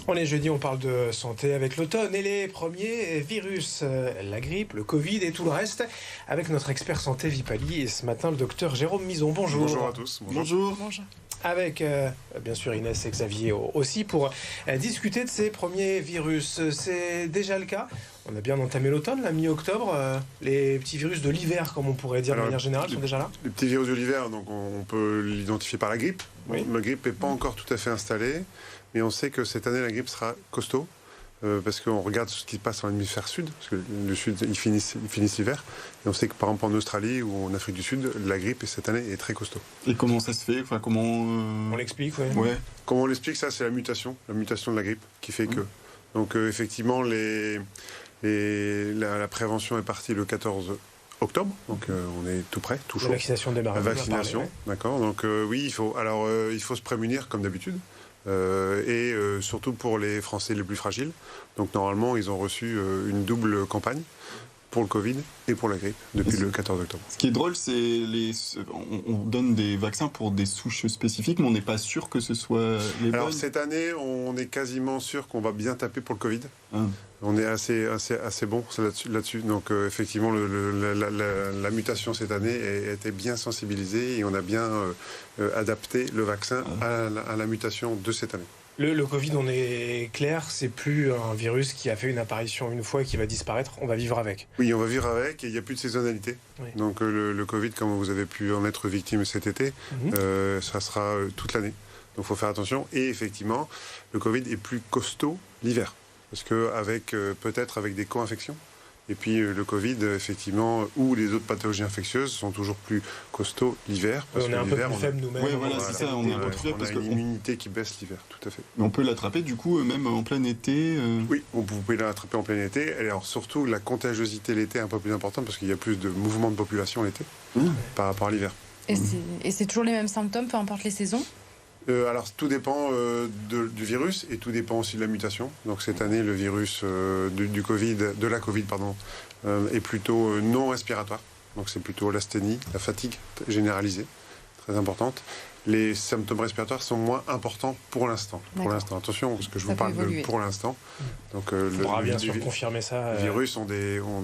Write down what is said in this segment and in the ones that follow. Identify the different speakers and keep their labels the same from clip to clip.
Speaker 1: On est jeudi, on parle de santé avec l'automne et les premiers virus, la grippe, le Covid et tout le reste, avec notre expert santé Vipali et ce matin le docteur Jérôme Mison. Bonjour.
Speaker 2: Bonjour à tous.
Speaker 3: Bonjour.
Speaker 1: Avec bien sûr Inès et Xavier aussi pour discuter de ces premiers virus. C'est déjà le cas. On a bien entamé l'automne, la mi-octobre. Les petits virus de l'hiver, comme on pourrait dire de manière générale, sont déjà là.
Speaker 2: Les petits virus de l'hiver, donc on peut l'identifier par la grippe.
Speaker 1: Oui.
Speaker 2: La grippe n'est pas encore tout à fait installée, mais on sait que cette année la grippe sera costaud. Parce qu'on regarde ce qui se passe dans l'hémisphère sud, parce que le sud, ils finissent l'hiver. Et on sait que par exemple en Australie ou en Afrique du Sud, la grippe cette année est très costaud.
Speaker 3: Et comment ça se fait
Speaker 1: On l'explique, oui.
Speaker 3: Ouais.
Speaker 2: Comment on l'explique ça? C'est la mutation de la grippe qui fait que. Donc effectivement, la prévention est partie le 14 octobre, donc on est tout prêt, tout chaud.
Speaker 1: La vaccination démarre.
Speaker 2: La vaccination, d'accord. Donc oui, il faut se prémunir comme d'habitude. Surtout pour les Français les plus fragiles. Donc normalement, ils ont reçu une double campagne pour le Covid et pour la grippe depuis le 14 octobre.
Speaker 3: Ce qui est drôle, c'est on donne des vaccins pour des souches spécifiques, mais on n'est pas sûr que ce soit les bonnes.
Speaker 2: Alors cette année, on est quasiment sûr qu'on va bien taper pour le Covid. On est assez bon là-dessus. Donc effectivement, la mutation cette année a été bien sensibilisée et on a bien adapté le vaccin à la mutation de cette année.
Speaker 1: Le Covid, on est clair, c'est plus un virus qui a fait une apparition une fois et qui va disparaître. On va vivre avec.
Speaker 2: Oui, on va vivre avec et il n'y a plus de saisonnalité. Oui. Donc le Covid, comme vous avez pu en être victime cet été, ça sera toute l'année. Donc il faut faire attention. Et effectivement, le Covid est plus costaud l'hiver. Parce que peut-être avec des co-infections. Et puis le Covid, effectivement, ou les autres pathologies infectieuses sont toujours plus costauds l'hiver.
Speaker 1: On est un peu plus faible nous-mêmes.
Speaker 3: Oui, voilà, c'est ça. On est un peu plus faible
Speaker 2: parce qu'on a une immunité qui baisse l'hiver, tout à fait.
Speaker 3: Mais on peut l'attraper du coup, même en plein été.
Speaker 2: Oui, vous pouvez l'attraper en plein été. Et alors surtout, la contagiosité l'été est un peu plus importante parce qu'il y a plus de mouvements de population l'été par rapport à l'hiver.
Speaker 4: Et c'est toujours les mêmes symptômes, peu importe les saisons?
Speaker 2: Alors tout dépend du virus et tout dépend aussi de la mutation. Donc cette année, le virus de la Covid, est plutôt non respiratoire. Donc c'est plutôt l'asthénie, la fatigue généralisée, très importante. Les symptômes respiratoires sont moins importants pour l'instant. Pour l'instant, attention, parce que je vous parle de pour l'instant. Donc
Speaker 1: il faudra bien sûr confirmer ça.
Speaker 2: Les virus ont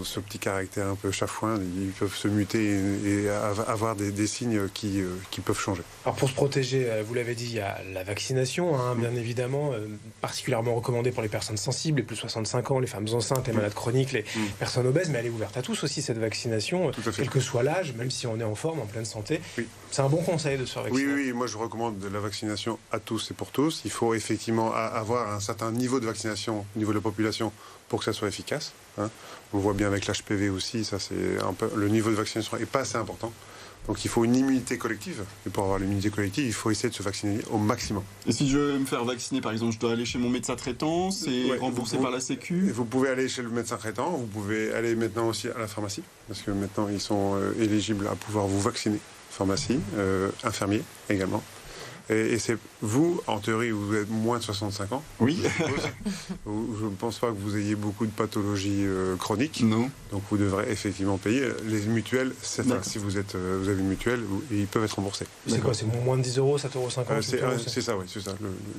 Speaker 2: ce petit caractère un peu chafouin. Ils peuvent se muter et avoir des signes qui peuvent changer.
Speaker 1: Alors pour se protéger, vous l'avez dit, il y a la vaccination, bien évidemment, particulièrement recommandée pour les personnes sensibles, les plus de 65 ans, les femmes enceintes, les malades chroniques, les personnes obèses, mais elle est ouverte à tous aussi, cette vaccination, quel que soit l'âge, même si on est en forme, en pleine santé. Oui. C'est un bon conseil de se faire vacciner.
Speaker 2: Oui, moi je recommande la vaccination à tous et pour tous. Il faut effectivement avoir un certain niveau de vaccination au niveau de la population pour que ça soit efficace. On le voit bien avec l'HPV aussi, ça c'est le niveau de vaccination n'est pas assez important. Donc il faut une immunité collective. Et pour avoir l'immunité collective, il faut essayer de se vacciner au maximum.
Speaker 3: Et si je veux me faire vacciner, par exemple, je dois aller chez mon médecin traitant, c'est remboursé par la Sécu?
Speaker 2: Vous pouvez aller chez le médecin traitant, vous pouvez aller maintenant aussi à la pharmacie, parce que maintenant ils sont éligibles à pouvoir vous vacciner. Pharmacie, infirmier également. Et c'est vous, en théorie, vous êtes moins de 65 ans.
Speaker 3: Oui.
Speaker 2: Je ne pense pas que vous ayez beaucoup de pathologies chroniques.
Speaker 3: Non.
Speaker 2: Donc vous devrez effectivement payer. Les mutuelles, si vous avez une mutuelle, ils peuvent être remboursés.
Speaker 1: C'est quoi? C'est moins de 10 €, 7,50 €?
Speaker 2: C'est ça, oui, c'est ça.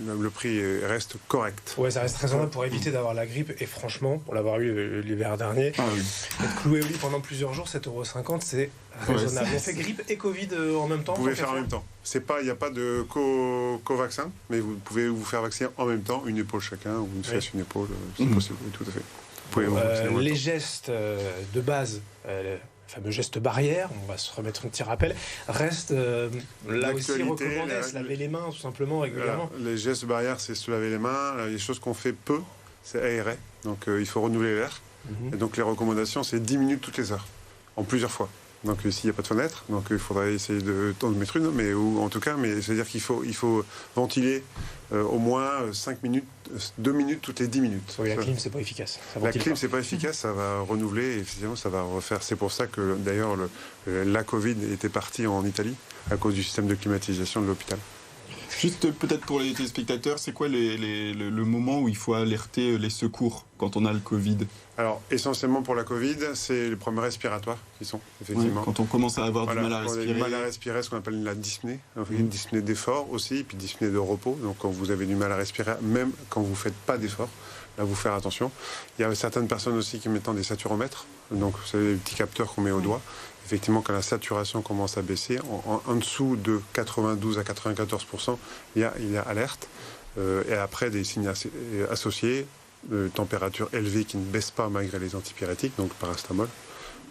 Speaker 2: Le prix reste correct.
Speaker 1: Oui, ça reste raisonnable pour éviter d'avoir la grippe. Et franchement, pour l'avoir eu l'hiver dernier, être cloué au lit pendant plusieurs jours, 7,50 €, c'est raisonnable. On fait grippe et Covid en même temps?
Speaker 2: Vous pouvez faire en même temps. Il n'y a pas de co-vaccin, mais vous pouvez vous faire vacciner en même temps, une épaule chacun, ou une fesse, une épaule, c'est possible, oui, tout à fait. Vous pouvez
Speaker 1: les gestes de base, le fameux geste barrière, on va se remettre un petit rappel, reste là aussi recommandé, se laver les mains tout simplement régulièrement.
Speaker 2: Les gestes barrières, c'est se laver les mains. Les choses qu'on fait peu, c'est aérer. Donc il faut renouveler l'air. Et donc les recommandations, c'est 10 minutes toutes les heures, en plusieurs fois. Donc ici, il n'y a pas de fenêtre, donc il faudrait essayer de mettre une, mais c'est-à-dire qu'il faut ventiler au moins 5 minutes, 2 minutes toutes les 10 minutes.
Speaker 1: Oui, la clim, c'est pas efficace.
Speaker 2: La clim, c'est pas efficace, ça va renouveler, et effectivement, ça va refaire. C'est pour ça que, d'ailleurs, la Covid était partie en Italie, à cause du système de climatisation de l'hôpital.
Speaker 3: Juste peut-être pour les téléspectateurs, c'est quoi le moment où il faut alerter les secours quand on a le Covid?
Speaker 2: Alors, essentiellement pour la Covid, c'est les problèmes respiratoires qui sont, effectivement.
Speaker 3: Oui, quand on commence à avoir du mal à
Speaker 2: Quand on a
Speaker 3: respirer.
Speaker 2: du mal à respirer, ce qu'on appelle la dyspnée. Une dyspnée d'effort aussi, puis dyspnée de repos. Donc quand vous avez du mal à respirer, même quand vous ne faites pas d'effort, là, vous faire attention. Il y a certaines personnes aussi qui mettent des saturomètres. Donc, c'est les petits capteurs qu'on met au doigt. Effectivement, quand la saturation commence à baisser, en dessous de 92 à 94%, il y a alerte. Et après, des signes associés, température élevée qui ne baisse pas malgré les antipyrétiques, donc paracétamol,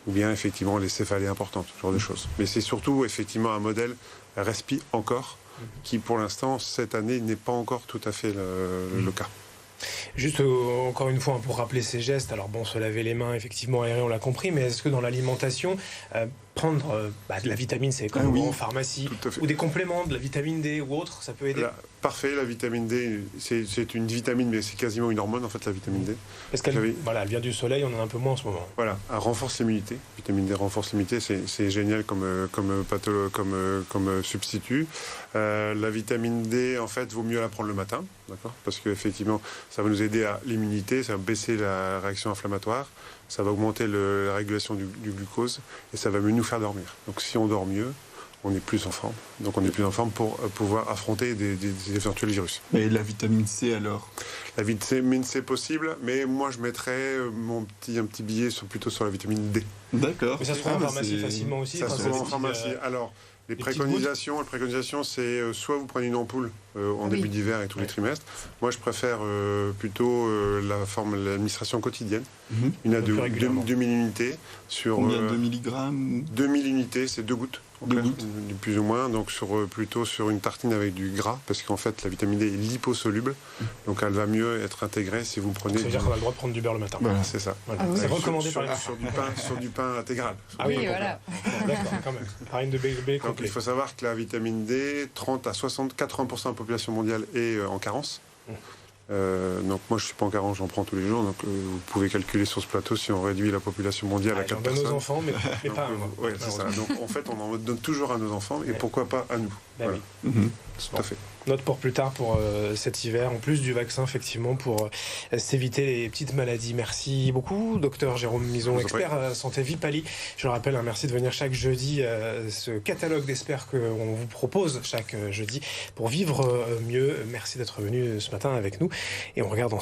Speaker 2: ou bien effectivement les céphalées importantes, ce genre de choses. Mais c'est surtout effectivement un modèle respi encore, qui pour l'instant, cette année, n'est pas encore tout à fait le cas.
Speaker 1: Juste encore une fois pour rappeler ces gestes, alors bon, se laver les mains, effectivement aérer, on l'a compris, mais est-ce que dans l'alimentation, prendre de la vitamine C comme en pharmacie, ou des compléments, de la vitamine D ou autre, ça peut aider?
Speaker 2: Parfait, la vitamine D, c'est une vitamine, mais c'est quasiment une hormone en fait, la vitamine D.
Speaker 1: Parce qu'elle elle vient du soleil, on en a un peu moins en ce moment.
Speaker 2: Voilà, elle renforce l'immunité. Vitamine D renforce l'immunité, c'est génial comme substitut. La vitamine D, en fait, vaut mieux la prendre le matin, d'accord? Parce qu'effectivement, ça va nous aider à l'immunité, ça va baisser la réaction inflammatoire, ça va augmenter la régulation du glucose et ça va mieux nous faire dormir. Donc si on dort mieux, on est plus en forme. Donc on est plus en forme pour pouvoir affronter des éventuels virus.
Speaker 3: Et la vitamine C alors?
Speaker 2: La vitamine C possible, mais moi je mettrais un petit billet plutôt sur la vitamine D.
Speaker 3: D'accord.
Speaker 1: Mais ça se trouve en pharmacie facilement aussi.
Speaker 2: Ça se trouve en pharmacie. Alors, les préconisations, c'est soit vous prenez une ampoule en début d'hiver et tous les trimestres. Moi, je préfère plutôt l'administration quotidienne. Une à 2 millunités sur...
Speaker 3: Combien de milligrammes?
Speaker 2: 2 millunités, c'est 2 gouttes.
Speaker 3: 2 gouttes.
Speaker 2: Plus ou moins, donc plutôt sur une tartine avec du gras, parce qu'en fait, la vitamine D est liposoluble, donc elle va mieux être intégrée si vous prenez...
Speaker 1: Ça veut dire qu'on a le droit de prendre du beurre le matin.
Speaker 2: Voilà, c'est ça.
Speaker 1: Voilà. C'est recommandé par
Speaker 2: sur du pain intégral.
Speaker 4: Oui, voilà.
Speaker 1: D'accord, quand même. Farine de blé
Speaker 2: Donc
Speaker 1: complet.
Speaker 2: il faut savoir que la vitamine D, 30 à 60, 80% de la population mondiale est en carence. Donc moi je suis pas en carence, j'en prends tous les jours. Donc vous pouvez calculer sur ce plateau si on réduit la population mondiale à 4 personnes.
Speaker 1: On donne aux enfants, mais pas à moi.
Speaker 2: Oui, c'est ça. Donc en fait on en donne toujours à nos enfants et pourquoi pas à nous. Voilà. Tout à fait.
Speaker 1: Note pour plus tard pour cet hiver, en plus du vaccin, effectivement, pour s'éviter les petites maladies. Merci beaucoup, docteur Jérôme Mison, expert santé Vipali. Je le rappelle, merci de venir chaque jeudi, ce catalogue d'experts qu'on vous propose chaque jeudi pour vivre mieux. Merci d'être venu ce matin avec nous et on regarde ensemble.